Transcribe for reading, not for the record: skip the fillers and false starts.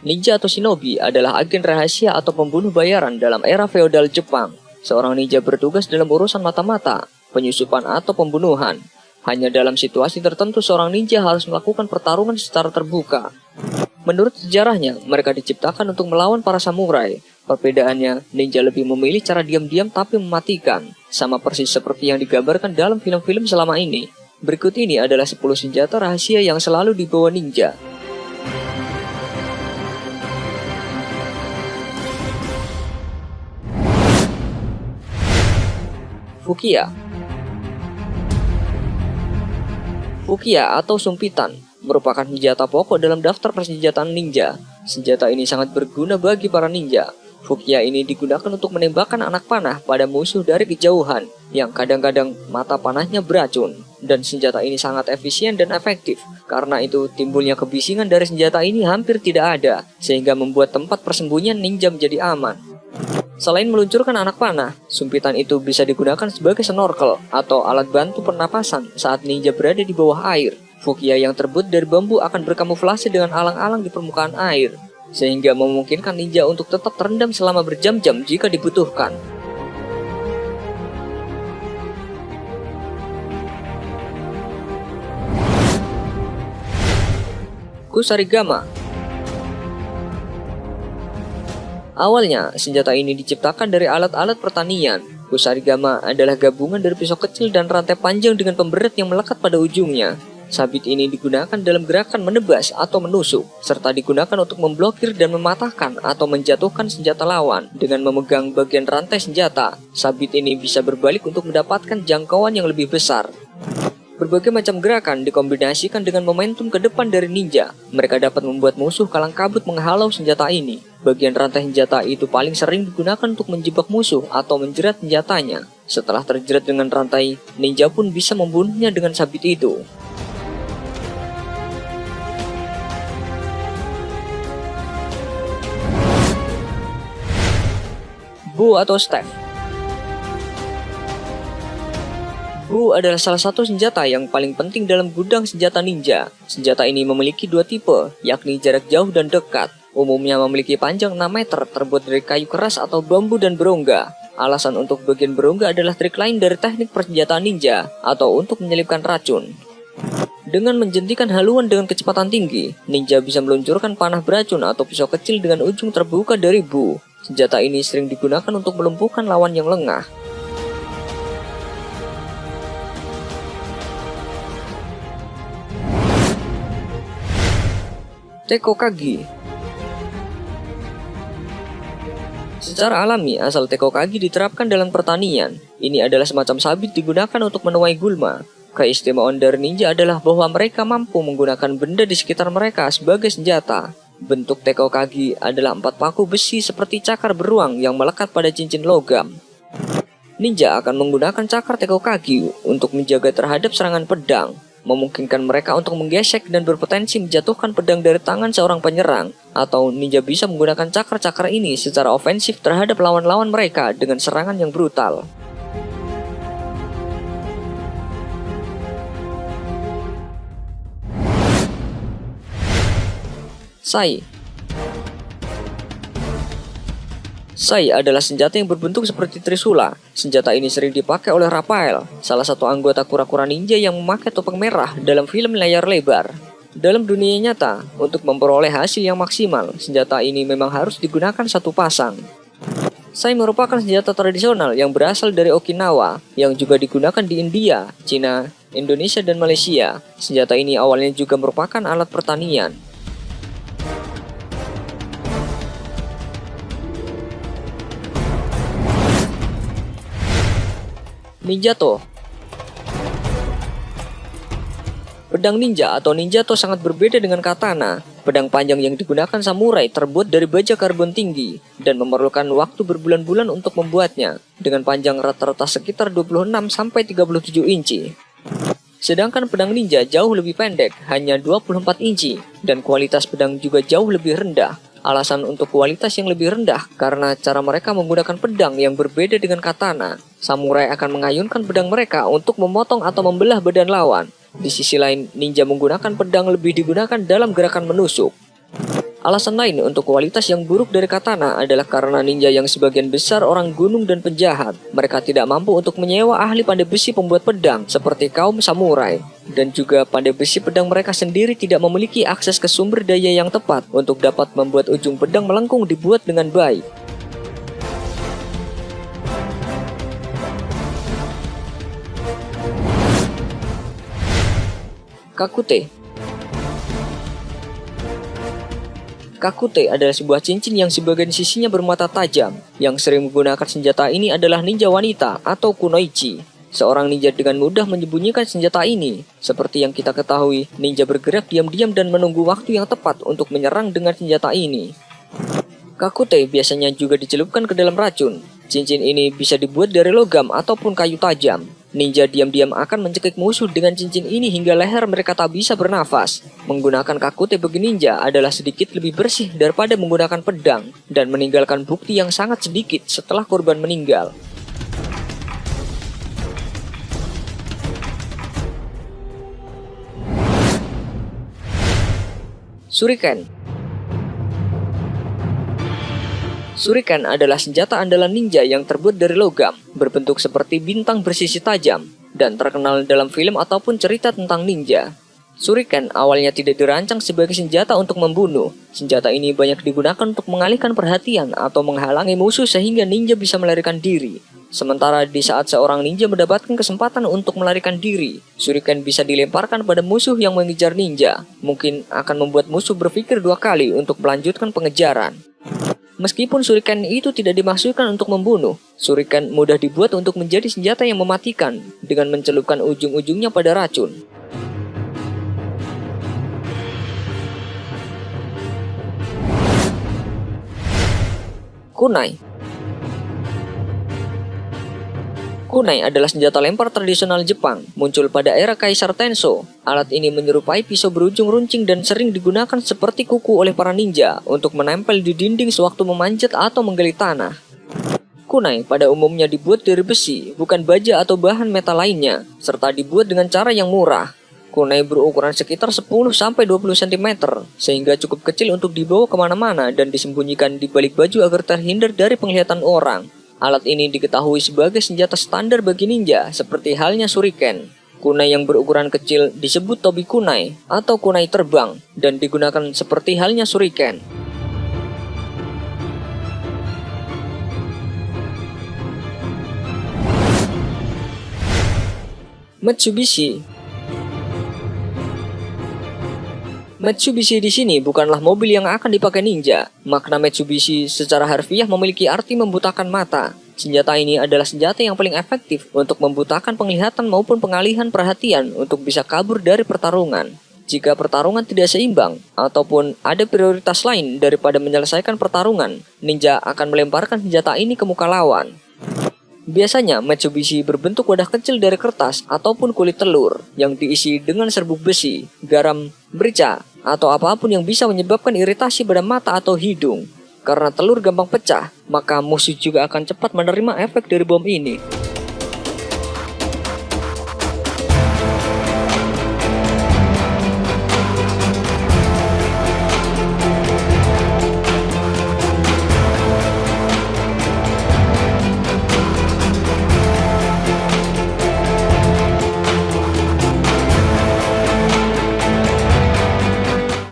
Ninja atau shinobi adalah agen rahasia atau pembunuh bayaran dalam era feodal Jepang. Seorang ninja bertugas dalam urusan mata-mata, penyusupan atau pembunuhan. Hanya dalam situasi tertentu seorang ninja harus melakukan pertarungan secara terbuka. Menurut sejarahnya, mereka diciptakan untuk melawan para samurai. Perbedaannya, ninja lebih memilih cara diam-diam tapi mematikan, sama persis seperti yang digambarkan dalam film-film selama ini. Berikut ini adalah 10 senjata rahasia yang selalu dibawa ninja. Fukiya. Fukiya atau sumpitan merupakan senjata pokok dalam daftar persenjataan ninja. Senjata ini sangat berguna bagi para ninja. Fukiya ini digunakan untuk menembakkan anak panah pada musuh dari kejauhan, yang kadang-kadang mata panahnya beracun. Dan senjata ini sangat efisien dan efektif. Karena itu, timbulnya kebisingan dari senjata ini hampir tidak ada, sehingga membuat tempat persembunyian ninja menjadi aman. Selain meluncurkan anak panah, sumpitan itu bisa digunakan sebagai snorkel atau alat bantu pernapasan saat ninja berada di bawah air. Fukiya yang terbuat dari bambu akan berkamuflase dengan alang-alang di permukaan air, sehingga memungkinkan ninja untuk tetap terendam selama berjam-jam jika dibutuhkan. Kusarigama. Awalnya, senjata ini diciptakan dari alat-alat pertanian. Kusarigama adalah gabungan dari pisau kecil dan rantai panjang dengan pemberat yang melekat pada ujungnya. Sabit ini digunakan dalam gerakan menebas atau menusuk, serta digunakan untuk memblokir dan mematahkan atau menjatuhkan senjata lawan. Dengan memegang bagian rantai senjata, sabit ini bisa berbalik untuk mendapatkan jangkauan yang lebih besar. Berbagai macam gerakan dikombinasikan dengan momentum ke depan dari ninja. Mereka dapat membuat musuh kalang kabut menghalau senjata ini. Bagian rantai senjata itu paling sering digunakan untuk menjebak musuh atau menjerat senjatanya. Setelah terjerat dengan rantai, ninja pun bisa membunuhnya dengan sabit itu. Bu atau staff. Bu adalah salah satu senjata yang paling penting dalam gudang senjata ninja. Senjata ini memiliki dua tipe, yakni jarak jauh dan dekat. Umumnya memiliki panjang 6 meter, terbuat dari kayu keras atau bambu dan berongga. Alasan untuk bagian berongga adalah trik lain dari teknik persenjataan ninja, atau untuk menyelipkan racun. Dengan menjentikan haluan dengan kecepatan tinggi, ninja bisa meluncurkan panah beracun atau pisau kecil dengan ujung terbuka dari bu. Senjata ini sering digunakan untuk melumpuhkan lawan yang lengah. Tekokagi. Secara alami, asal tekokagi diterapkan dalam pertanian. Ini adalah semacam sabit digunakan untuk menuai gulma. Keistimewaan dari ninja adalah bahwa mereka mampu menggunakan benda di sekitar mereka sebagai senjata. Bentuk tekokagi adalah 4 paku besi seperti cakar beruang yang melekat pada cincin logam. Ninja akan menggunakan cakar tekokagi untuk menjaga terhadap serangan pedang, memungkinkan mereka untuk menggesek dan berpotensi menjatuhkan pedang dari tangan seorang penyerang, atau ninja bisa menggunakan cakar-cakar ini secara ofensif terhadap lawan-lawan mereka dengan serangan yang brutal. Sai. Sai adalah senjata yang berbentuk seperti trisula. Senjata ini sering dipakai oleh Raphael, salah satu anggota kura-kura ninja yang memakai topeng merah dalam film layar lebar. Dalam dunia nyata, untuk memperoleh hasil yang maksimal, senjata ini memang harus digunakan satu pasang. Sai merupakan senjata tradisional yang berasal dari Okinawa, yang juga digunakan di India, Cina, Indonesia, dan Malaysia. Senjata ini awalnya juga merupakan alat pertanian. Ninjato. Pedang ninja atau ninjato sangat berbeda dengan katana. Pedang panjang yang digunakan samurai terbuat dari baja karbon tinggi dan memerlukan waktu berbulan-bulan untuk membuatnya, dengan panjang rata-rata sekitar 26-37 inci. Sedangkan pedang ninja jauh lebih pendek, hanya 24 inci, dan kualitas pedang juga jauh lebih rendah. Alasan untuk kualitas yang lebih rendah karena cara mereka menggunakan pedang yang berbeda dengan katana. Samurai akan mengayunkan pedang mereka untuk memotong atau membelah badan lawan. Di sisi lain, ninja menggunakan pedang lebih digunakan dalam gerakan menusuk. Alasan lain untuk kualitas yang buruk dari katana adalah karena ninja yang sebagian besar orang gunung dan penjahat. Mereka tidak mampu untuk menyewa ahli pandai besi pembuat pedang seperti kaum samurai. Dan juga pandai besi pedang mereka sendiri tidak memiliki akses ke sumber daya yang tepat untuk dapat membuat ujung pedang melengkung dibuat dengan baik. Kakute. Kakute adalah sebuah cincin yang sebagian sisinya bermata tajam. Yang sering menggunakan senjata ini adalah ninja wanita atau kunoichi. Seorang ninja dengan mudah menyembunyikan senjata ini. Seperti yang kita ketahui, ninja bergerak diam-diam dan menunggu waktu yang tepat untuk menyerang dengan senjata ini. Kakute biasanya juga dicelupkan ke dalam racun. Cincin ini bisa dibuat dari logam ataupun kayu tajam. Ninja diam-diam akan mencekik musuh dengan cincin ini hingga leher mereka tak bisa bernafas. Menggunakan kakute bagi ninja adalah sedikit lebih bersih daripada menggunakan pedang dan meninggalkan bukti yang sangat sedikit setelah korban meninggal. Shuriken. Shuriken adalah senjata andalan ninja yang terbuat dari logam, berbentuk seperti bintang bersisi tajam, dan terkenal dalam film ataupun cerita tentang ninja. Shuriken awalnya tidak dirancang sebagai senjata untuk membunuh. Senjata ini banyak digunakan untuk mengalihkan perhatian atau menghalangi musuh sehingga ninja bisa melarikan diri. Sementara di saat seorang ninja mendapatkan kesempatan untuk melarikan diri, Shuriken bisa dilemparkan pada musuh yang mengejar ninja. Mungkin akan membuat musuh berpikir dua kali untuk melanjutkan pengejaran. Meskipun shuriken itu tidak dimaksudkan untuk membunuh, shuriken mudah dibuat untuk menjadi senjata yang mematikan dengan mencelupkan ujung-ujungnya pada racun. Kunai. Kunai adalah senjata lempar tradisional Jepang, muncul pada era Kaisar Tenso. Alat ini menyerupai pisau berujung runcing dan sering digunakan seperti kuku oleh para ninja untuk menempel di dinding sewaktu memanjat atau menggali tanah. Kunai pada umumnya dibuat dari besi, bukan baja atau bahan metal lainnya, serta dibuat dengan cara yang murah. Kunai berukuran sekitar 10-20 cm, sehingga cukup kecil untuk dibawa kemana-mana dan disembunyikan di balik baju agar terhindar dari penglihatan orang. Alat ini diketahui sebagai senjata standar bagi ninja, seperti halnya shuriken. Kunai yang berukuran kecil disebut tobi kunai atau kunai terbang, dan digunakan seperti halnya shuriken. Mitsubishi. Mitsubishi di sini bukanlah mobil yang akan dipakai ninja. Makna Mitsubishi secara harfiah memiliki arti membutakan mata. Senjata ini adalah senjata yang paling efektif untuk membutakan penglihatan maupun pengalihan perhatian untuk bisa kabur dari pertarungan. Jika pertarungan tidak seimbang ataupun ada prioritas lain daripada menyelesaikan pertarungan, ninja akan melemparkan senjata ini ke muka lawan. Biasanya Mitsubishi berbentuk wadah kecil dari kertas ataupun kulit telur yang diisi dengan serbuk besi, garam, merica, atau apapun yang bisa menyebabkan iritasi pada mata atau hidung. Karena telur gampang pecah, maka musuh juga akan cepat menerima efek dari bom ini.